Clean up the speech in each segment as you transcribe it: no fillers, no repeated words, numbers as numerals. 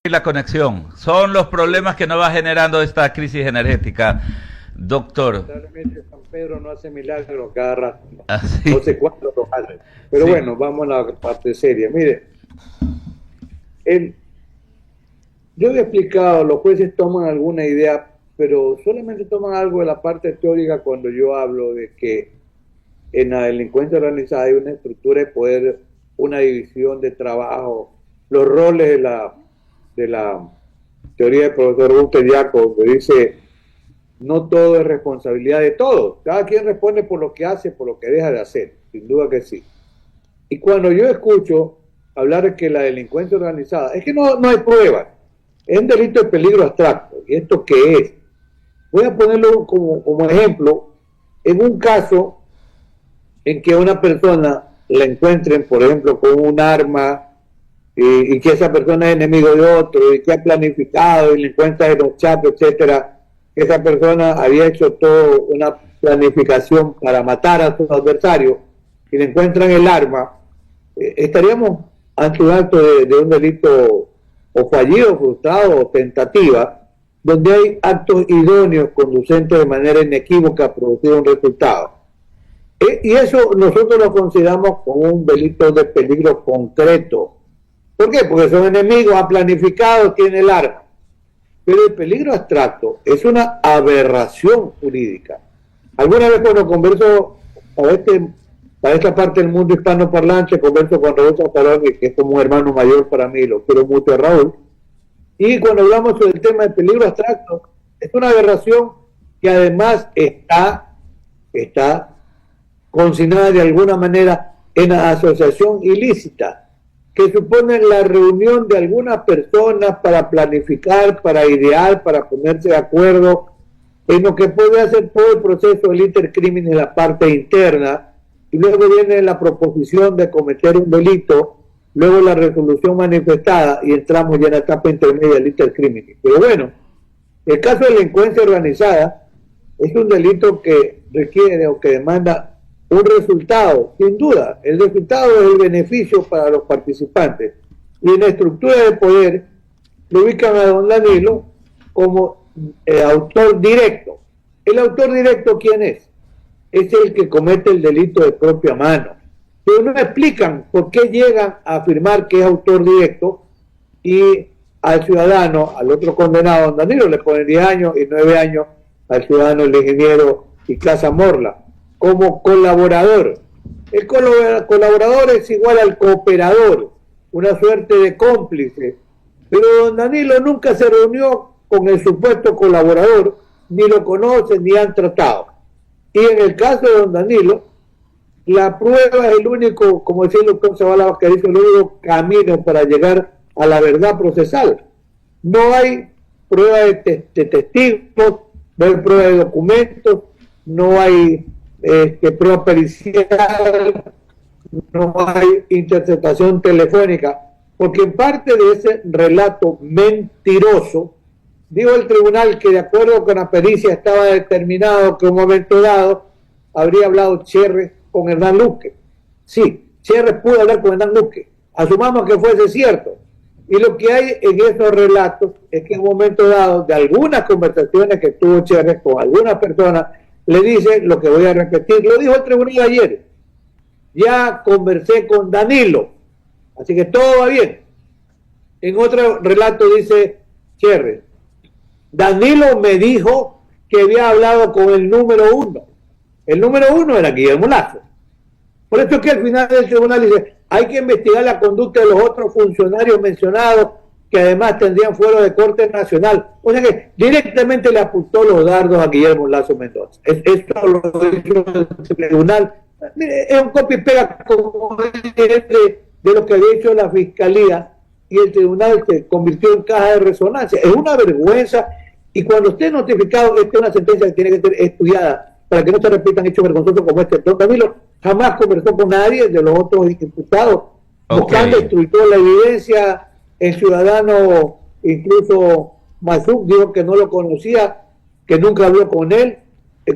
La conexión. Son los problemas que nos va generando esta crisis energética, doctor. Lamentablemente San Pedro no hace milagros cada rato. Así. No sé cuándo lo hace. Pero sí. Bueno, vamos a la parte seria. Mire, yo he explicado, los jueces toman alguna idea, pero solamente toman algo de la parte teórica cuando yo hablo de que en la delincuencia organizada hay una estructura de poder, una división de trabajo, los roles de la teoría del profesor Gunther Jacob, que dice, no todo es responsabilidad de todos, cada quien responde por lo que hace, por lo que deja de hacer, sin duda que sí. Y cuando yo escucho hablar de que la delincuencia organizada, es que no hay pruebas, es un delito de peligro abstracto. ¿Y esto qué es? Voy a ponerlo como ejemplo, en un caso en que a una persona la encuentren, por ejemplo, con un arma, y que esa persona es enemigo de otro, y que ha planificado, y le encuentra en los chats, etcétera, que esa persona había hecho toda una planificación para matar a su adversario, y le encuentran el arma, estaríamos ante un acto de un delito o fallido, frustrado o tentativa, donde hay actos idóneos conducentes de manera inequívoca a producir un resultado. Y eso nosotros lo consideramos como un delito de peligro concreto. ¿Por qué? Porque son enemigos, han planificado, tienen el arma. Pero el peligro abstracto es una aberración jurídica. Alguna vez cuando converso para esta parte del mundo hispanoparlante, converso con Raúl Zaparoni, que es como un hermano mayor para mí, lo quiero mucho a Raúl, y cuando hablamos sobre el tema del peligro abstracto, es una aberración que además está consignada de alguna manera en la asociación ilícita, que supone la reunión de algunas personas para planificar, para idear, para ponerse de acuerdo en lo que puede hacer todo el proceso del intercrimen en la parte interna, y luego viene la proposición de cometer un delito, luego la resolución manifestada, y entramos ya en la etapa intermedia del intercrimen. Pero bueno, el caso de delincuencia organizada es un delito que requiere o que demanda un resultado, sin duda. El resultado es el beneficio para los participantes. Y en la estructura de poder lo ubican a don Danilo como autor directo. ¿El autor directo quién es? Es el que comete el delito de propia mano. Pero no explican por qué llegan a afirmar que es autor directo y al ciudadano, al otro condenado, don Danilo, le ponen 10 años y 9 años al ciudadano, el ingeniero y Casa Morla, como colaborador. El colaborador es igual al cooperador, una suerte de cómplice. Pero don Danilo nunca se reunió con el supuesto colaborador, ni lo conoce, ni han tratado. Y en el caso de don Danilo, la prueba es el único, como decía el doctor Zavala, que dice, el único camino para llegar a la verdad procesal. No hay prueba de testigos, no hay prueba de documentos, no hay prueba pericial, no hay interceptación telefónica, porque en parte de ese relato mentiroso, dijo el tribunal que de acuerdo con la pericia estaba determinado que en un momento dado habría hablado Cherres con Hernán Luque. Sí, Cherres pudo hablar con Hernán Luque, asumamos que fuese cierto, y lo que hay en esos relatos es que en un momento dado, de algunas conversaciones que tuvo Cherres con algunas personas, le dice lo que voy a repetir, lo dijo el tribunal ayer, ya conversé con Danilo, así que todo va bien. En otro relato dice Cherres, Danilo me dijo que había hablado con el número 1. El número 1 era Guillermo Lazo. Por eso es que al final del tribunal dice, hay que investigar la conducta de los otros funcionarios mencionados, que además tendrían fuero de corte nacional. O sea que directamente le apuntó los dardos a Guillermo Lazo Mendoza. Esto lo dijo el tribunal. Mire, es un copia y pega como de lo que había hecho la fiscalía, y el tribunal se convirtió en caja de resonancia. Es una vergüenza, y cuando esté notificado, esta es una sentencia que tiene que ser estudiada para que no se repitan hechos vergonzosos como este. Don Danilo jamás conversó con nadie de los otros imputados, buscando destruir toda la evidencia. El ciudadano, incluso Mazuk, dijo que no lo conocía, que nunca habló con él.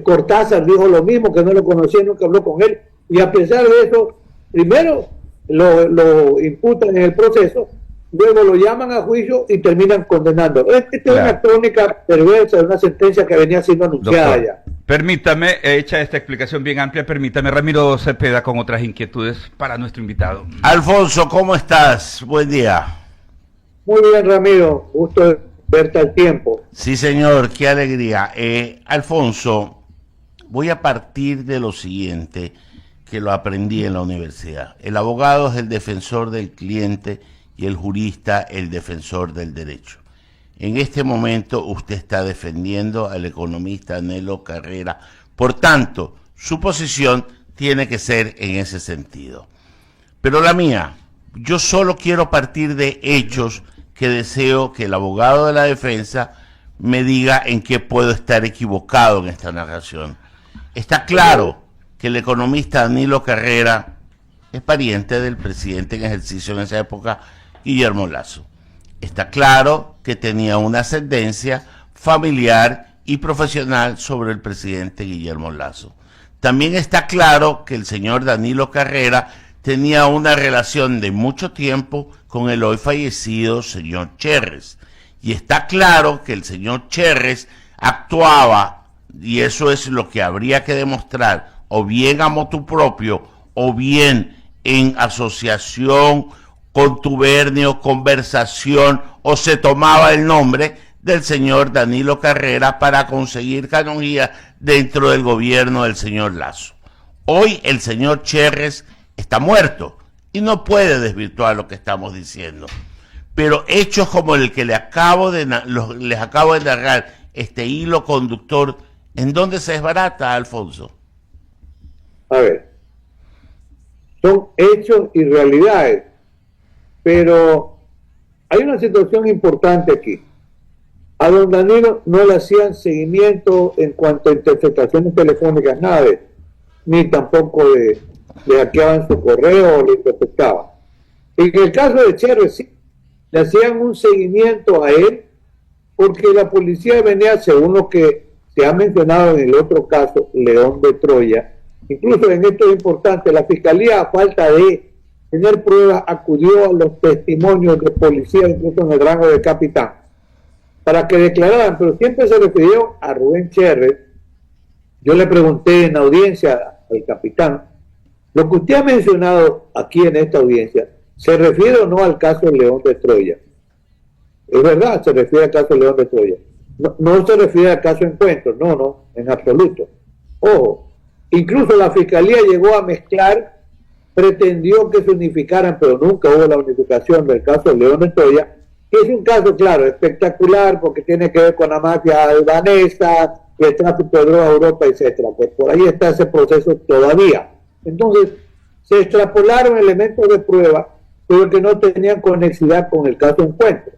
Cortázar dijo lo mismo, que no lo conocía, nunca habló con él. Y a pesar de eso, primero lo imputan en el proceso, luego lo llaman a juicio y terminan condenando. Esta es una crónica perversa de una sentencia que venía siendo anunciada. Doctor, ya. Permítame, hecha esta explicación bien amplia, permítame, Ramiro Cepeda, con otras inquietudes para nuestro invitado. Alfonso, ¿cómo estás? Buen día. Muy bien, Ramiro, gusto verte al tiempo. Sí, señor, qué alegría. Alfonso, voy a partir de lo siguiente, que lo aprendí en la universidad. El abogado es el defensor del cliente y el jurista el defensor del derecho. En este momento usted está defendiendo al economista Nelo Carrera. Por tanto, su posición tiene que ser en ese sentido. Pero la mía, yo solo quiero partir de hechos que deseo que el abogado de la defensa me diga en qué puedo estar equivocado en esta narración. Está claro que el economista Danilo Carrera es pariente del presidente en ejercicio en esa época, Guillermo Lasso. Está claro que tenía una ascendencia familiar y profesional sobre el presidente Guillermo Lasso. También está claro que el señor Danilo Carrera tenía una relación de mucho tiempo con el hoy fallecido señor Cherres. Y está claro que el señor Cherres actuaba, y eso es lo que habría que demostrar, o bien a motu propio, o bien en asociación, contubernio, conversación, o se tomaba el nombre del señor Danilo Carrera para conseguir canonjía dentro del gobierno del señor Lasso. Hoy el señor Cherres está muerto y no puede desvirtuar lo que estamos diciendo. Pero hechos como el que les acabo de narrar, este hilo conductor, ¿en dónde se desbarata, Alfonso? A ver, son hechos y realidades, pero hay una situación importante aquí. A don Danilo no le hacían seguimiento en cuanto a interceptaciones telefónicas, nada de eso, ni tampoco le hackeaban su correo o le interceptaban. En el caso de Cherres, sí, le hacían un seguimiento a él, porque la policía venía, según lo que se ha mencionado en el otro caso, León de Troya. Incluso en esto es importante, la fiscalía, a falta de tener pruebas, acudió a los testimonios de policía, incluso en el rango de capitán, para que declararan, pero siempre se refirió a Rubén Cherres. Yo le pregunté en audiencia al capitán, lo que usted ha mencionado aquí en esta audiencia, ¿se refiere o no al caso León de Troya? Es verdad, se refiere al caso León de Troya. No se refiere al caso Encuentro, no, en absoluto. Ojo, incluso la fiscalía llegó a mezclar, pretendió que se unificaran, pero nunca hubo la unificación del caso León de Troya, que es un caso, claro, espectacular, porque tiene que ver con la mafia albanesa, el tráfico de drogas a Europa, etcétera. Pues por ahí está ese proceso todavía. Entonces, se extrapolaron elementos de prueba, pero que no tenían conexidad con el caso Encuentro,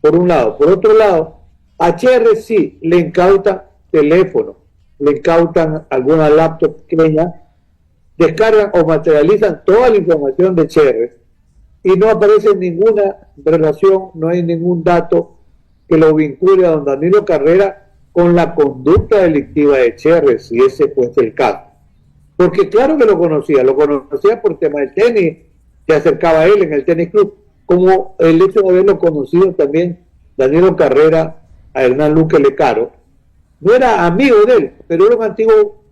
por un lado. Por otro lado, a Cherres sí le incautan teléfono, le incautan alguna laptop pequeña, descargan o materializan toda la información de Cherres y no aparece ninguna relación, no hay ningún dato que lo vincule a don Danilo Carrera con la conducta delictiva de Cherres, si ese fuese el caso. Porque claro que lo conocía por tema del tenis, se acercaba a él en el tenis club, como el hecho de haberlo conocido también Danilo Carrera a Hernán Luque Lecaro. No era amigo de él, pero era un antiguo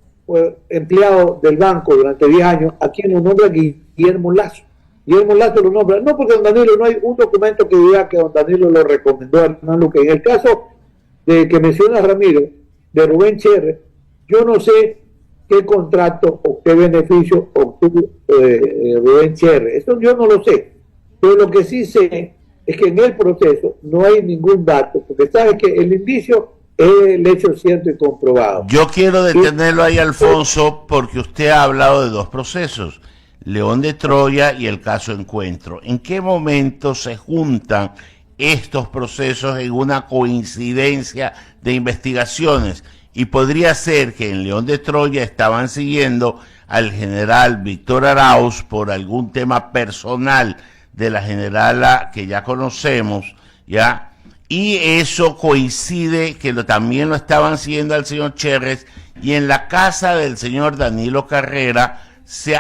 empleado del banco durante 10 años, a quien lo nombra Guillermo Lasso. Guillermo Lasso lo nombra, no porque don Danilo, no hay un documento que diga que don Danilo lo recomendó a Hernán Luque. En el caso de que menciona Ramiro, de Rubén Cherres, yo no sé qué contrato o qué beneficio obtuvo Rubén Cherres. Eso yo no lo sé. Pero lo que sí sé es que en el proceso no hay ningún dato, porque sabe que el indicio es el hecho cierto y comprobado. Yo quiero detenerlo ahí, Alfonso, porque usted ha hablado de dos procesos, León de Troya y el caso Encuentro. ¿En qué momento se juntan estos procesos en una coincidencia de investigaciones? Y podría ser que en León de Troya estaban siguiendo al general Víctor Arauz por algún tema personal de la generala que ya conocemos, ¿ya? Y eso coincide que también lo estaban siguiendo al señor Cherres, y en la casa del señor Danilo Carrera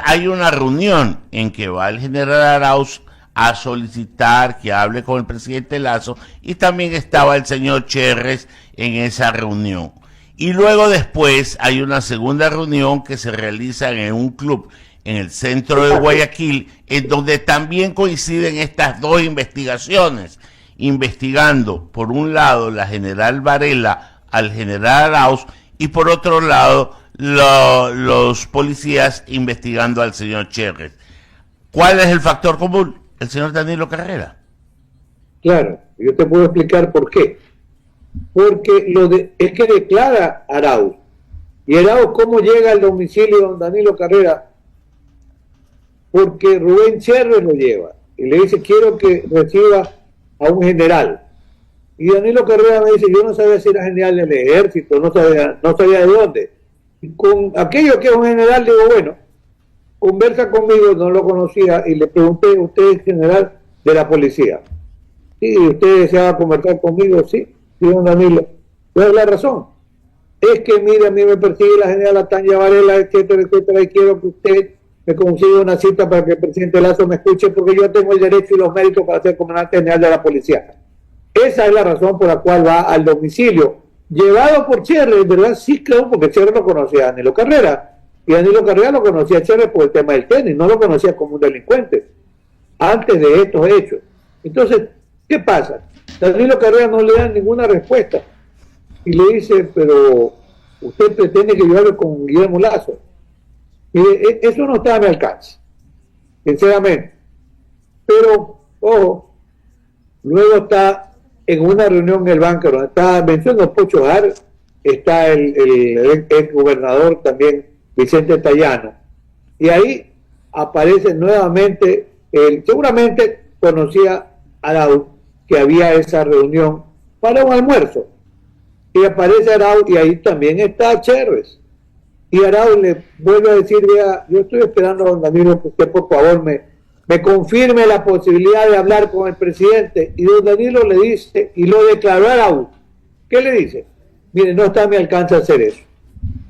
hay una reunión en que va el general Arauz a solicitar que hable con el presidente Lazo, y también estaba el señor Cherres en esa reunión. Y luego después hay una segunda reunión que se realiza en un club en el centro de Guayaquil, en donde también coinciden estas dos investigaciones, investigando por un lado la general Varela al general Arauz, y por otro lado los policías investigando al señor Cherres. ¿Cuál es el factor común? El señor Danilo Carrera. Claro, yo te puedo explicar por qué. Porque es que declara Arauz. ¿Y Arauz cómo llega al domicilio de don Danilo Carrera? Porque Rubén Cherres lo lleva y le dice: quiero que reciba a un general. Y Danilo Carrera me dice: yo no sabía si era general del ejército, no sabía de dónde. Y con aquello que es un general, digo: bueno, conversa conmigo, no lo conocía, y le pregunté: ¿usted es general de la policía? Sí, ¿usted deseaba conversar conmigo? Sí, don Danilo. ¿Cuál es la razón? Es que, mire, a mí me persigue la general Tania Varela, etcétera, etcétera, y quiero que usted me consiga una cita para que el presidente Lazo me escuche, porque yo tengo el derecho y los méritos para ser comandante general de la policía. Esa es la razón por la cual va al domicilio, llevado por Cherres, ¿verdad? Sí, claro, porque Cherres lo conocía a Danilo Carrera, y Danilo Carrera lo conocía a Cherres por el tema del tenis, no lo conocía como un delincuente, antes de estos hechos. Entonces, ¿qué pasa? Danilo Carrera no le da ninguna respuesta, y le dice: pero usted pretende que yo hable con Guillermo Lazo. Mire, eso no está a mi alcance, sinceramente. Pero, ojo, luego está en una reunión en el banco donde está, menciono Pocho Jar, está el ex gobernador también, Vicente Tayano, y ahí aparece nuevamente, seguramente conocía a Arauz que había esa reunión para un almuerzo, y aparece Arauz, y ahí también está Cherres. Y Arauz le vuelve a decir: vea, yo estoy esperando a don Danilo que usted por favor me confirme la posibilidad de hablar con el presidente. Y don Danilo le dice, y lo declaró a Arauz. ¿Qué le dice? Mire, no está a mi alcance hacer eso.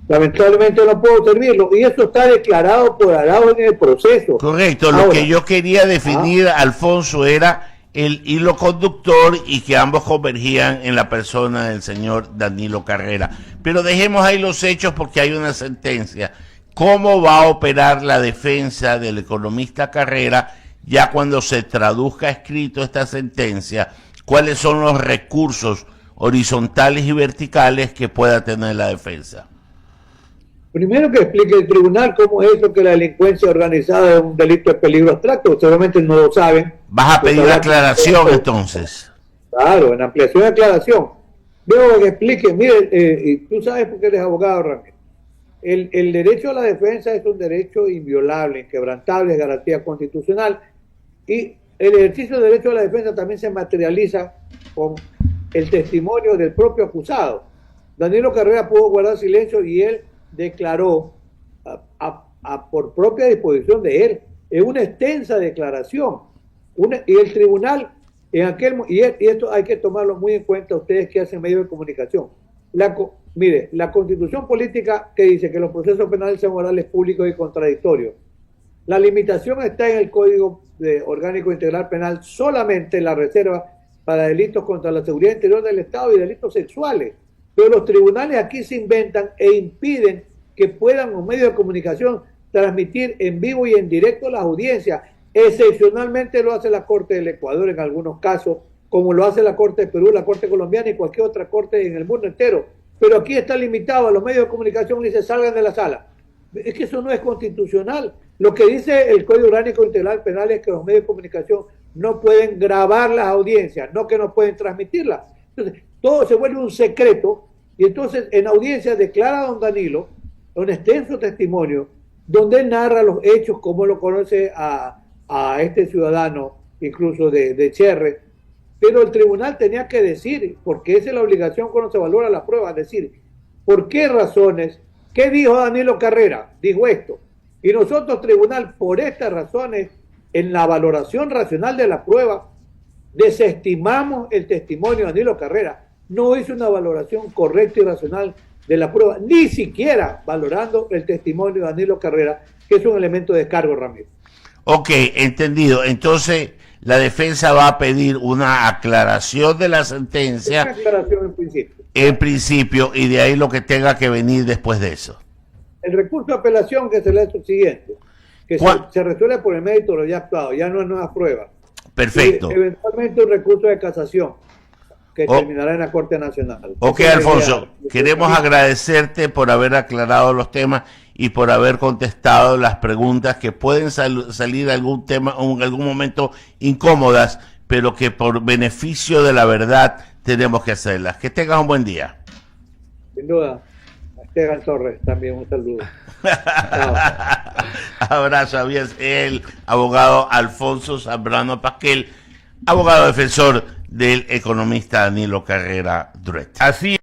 Lamentablemente no puedo servirlo. Y eso está declarado por Arauz en el proceso. Correcto. Ahora, lo que yo quería definir, Alfonso, era el hilo conductor, y que ambos convergían en la persona del señor Danilo Carrera. Pero dejemos ahí los hechos, porque hay una sentencia. ¿Cómo va a operar la defensa del economista Carrera ya cuando se traduzca escrito esta sentencia? ¿Cuáles son los recursos horizontales y verticales que pueda tener la defensa? Primero que explique el tribunal cómo es eso que la delincuencia organizada es un delito de peligro abstracto. Seguramente no lo saben. ¿Vas a pedir aclaración entonces? Claro, en ampliación de aclaración. Luego que explique, mire, y tú sabes por qué eres abogado, Ramírez. El derecho a la defensa es un derecho inviolable, inquebrantable, es garantía constitucional, y el ejercicio del derecho a la defensa también se materializa con el testimonio del propio acusado. Danilo Carrera pudo guardar silencio y él declaró por propia disposición de él, en una extensa declaración, y el tribunal y esto hay que tomarlo muy en cuenta ustedes que hacen medios de comunicación. Mire, la Constitución política que dice que los procesos penales son orales, públicos y contradictorios. La limitación está en el Código Orgánico Integral Penal, solamente la reserva para delitos contra la seguridad interior del Estado y delitos sexuales. Pero los tribunales aquí se inventan e impiden que puedan los medios de comunicación transmitir en vivo y en directo las audiencias. Excepcionalmente lo hace la Corte del Ecuador en algunos casos, como lo hace la Corte de Perú, la Corte colombiana y cualquier otra corte en el mundo entero. Pero aquí está limitado a los medios de comunicación y dice: salgan de la sala. Es que eso no es constitucional. Lo que dice el Código Orgánico Integral Penal es que los medios de comunicación no pueden grabar las audiencias, no que no pueden transmitirlas. Entonces, todo se vuelve un secreto, y entonces en audiencia declara don Danilo un extenso testimonio donde él narra los hechos, como lo conoce a este ciudadano, incluso de Cherres, pero el tribunal tenía que decir, porque esa es la obligación cuando se valora la prueba, decir por qué razones, qué dijo Danilo Carrera, dijo esto, y nosotros tribunal, por estas razones, en la valoración racional de la prueba, desestimamos el testimonio de Danilo Carrera. No hizo una valoración correcta y racional de la prueba, ni siquiera valorando el testimonio de Danilo Carrera, que es un elemento de descargo, Ramírez. Ok, entendido. Entonces, la defensa va a pedir una aclaración de la sentencia Una aclaración en principio, y de ahí lo que tenga que venir después de eso. El recurso de apelación que se le es el siguiente, que se resuelve por el mérito de lo ya actuado, ya no hay nuevas pruebas. Perfecto. Y eventualmente un recurso de casación que terminará en la Corte Nacional. Ok, Alfonso, queremos agradecerte por haber aclarado los temas y por haber contestado las preguntas que pueden salir algún tema en algún momento incómodas, pero que por beneficio de la verdad tenemos que hacerlas. Que tengas un buen día. Sin duda. A Esteban Torres también un saludo. Abrazo, había el abogado Alfonso Zambrano Pasquel, abogado defensor del economista Danilo Carrera Duret. Así